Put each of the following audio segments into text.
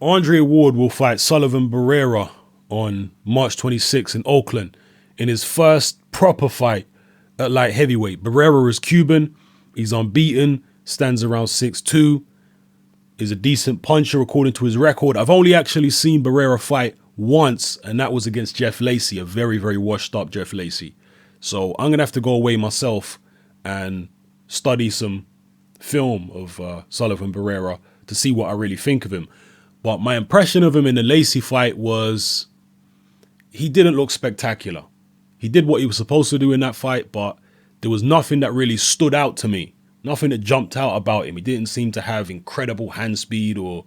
Andre Ward will fight Sullivan Barrera on March 26th in Oakland in his first proper fight at light heavyweight. Barrera is Cuban. He's unbeaten, stands around 6'2", is a decent puncher according to his record. I've only actually seen Barrera fight once, and that was against Jeff Lacey, a very, very washed up Jeff Lacey. So I'm going to have to go away myself and study some film of Sullivan Barrera to see what I really think of him. But my impression of him in the Lacey fight was he didn't look spectacular. He did what he was supposed to do in that fight, but there was nothing that really stood out to me. Nothing that jumped out about him. He didn't seem to have incredible hand speed or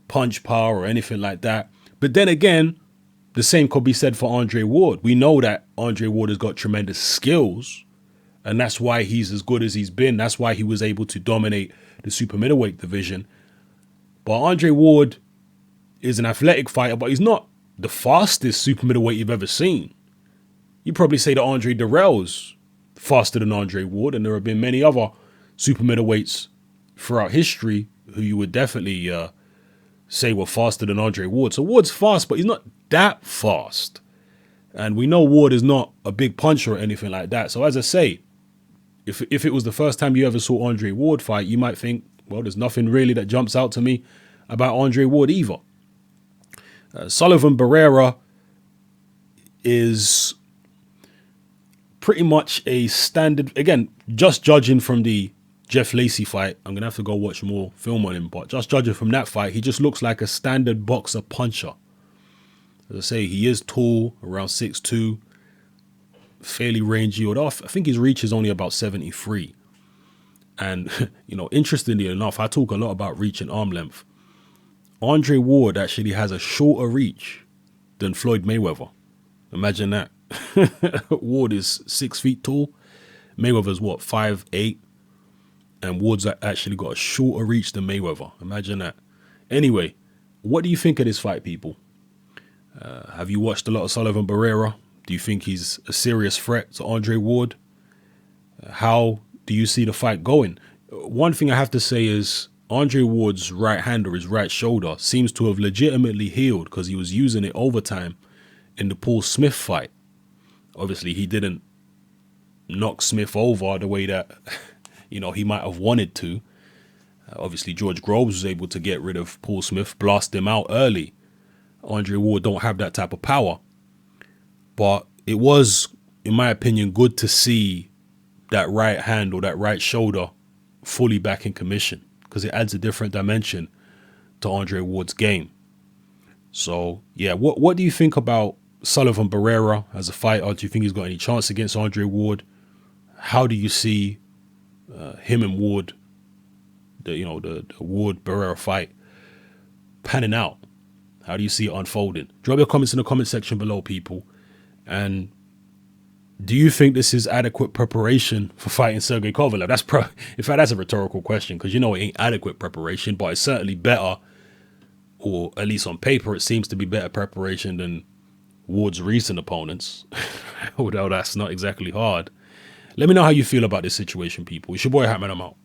punch power or anything like that. But then again, the same could be said for Andre Ward. We know that Andre Ward has got tremendous skills, and that's why he's as good as he's been. That's why he was able to dominate the super middleweight division. But Andre Ward is an athletic fighter, but he's not the fastest super middleweight you've ever seen. You'd probably say that Andre Dirrell's faster than Andre Ward, and there have been many other super middleweights throughout history who you would definitely say were faster than Andre Ward. So Ward's fast, but he's not that fast. And we know Ward is not a big puncher or anything like that. So as I say, if it was the first time you ever saw Andre Ward fight, you might think, well, there's nothing really that jumps out to me about Andre Ward either. Sullivan Barrera is pretty much a standard, again, just judging from the Jeff Lacey fight, I'm going to have to go watch more film on him, but just judging from that fight, he just looks like a standard boxer puncher. As I say, he is tall, around 6'2", fairly rangy, although I think his reach is only about 73. And, you know, interestingly enough, I talk a lot about reach and arm length. Andre Ward actually has a shorter reach than Floyd Mayweather. Imagine that. Ward is 6 feet tall. Mayweather's what, 5'8", and Ward's actually got a shorter reach than Mayweather. Imagine that. Anyway, what do you think of this fight, people? Have you watched a lot of Sullivan Barrera? Do you think he's a serious threat to Andre Ward? How do you see the fight going? One thing I have to say is Andre Ward's right hand or his right shoulder seems to have legitimately healed because he was using it overtime in the Paul Smith fight. Obviously, he didn't knock Smith over the way that, you know, he might have wanted to. Obviously, George Groves was able to get rid of Paul Smith, blast him out early. Andre Ward don't have that type of power. But it was, in my opinion, good to see that right hand or that right shoulder fully back in commission because it adds a different dimension to Andre Ward's game. So, yeah, what do you think about Sullivan Barrera as a fighter? Do you think he's got any chance against Andre Ward? How do you see him and Ward, the Ward-Barrera fight panning out? How do you see it unfolding? Drop your comments in the comment section below, people. And do you think this is adequate preparation for fighting Sergey Kovalev? In fact, that's a rhetorical question because, you know, it ain't adequate preparation, but it's certainly better, or at least on paper, it seems to be better preparation than Ward's recent opponents, although that's not exactly hard. Let me know how you feel about this situation, people. It's your boy Hatman, I'm out.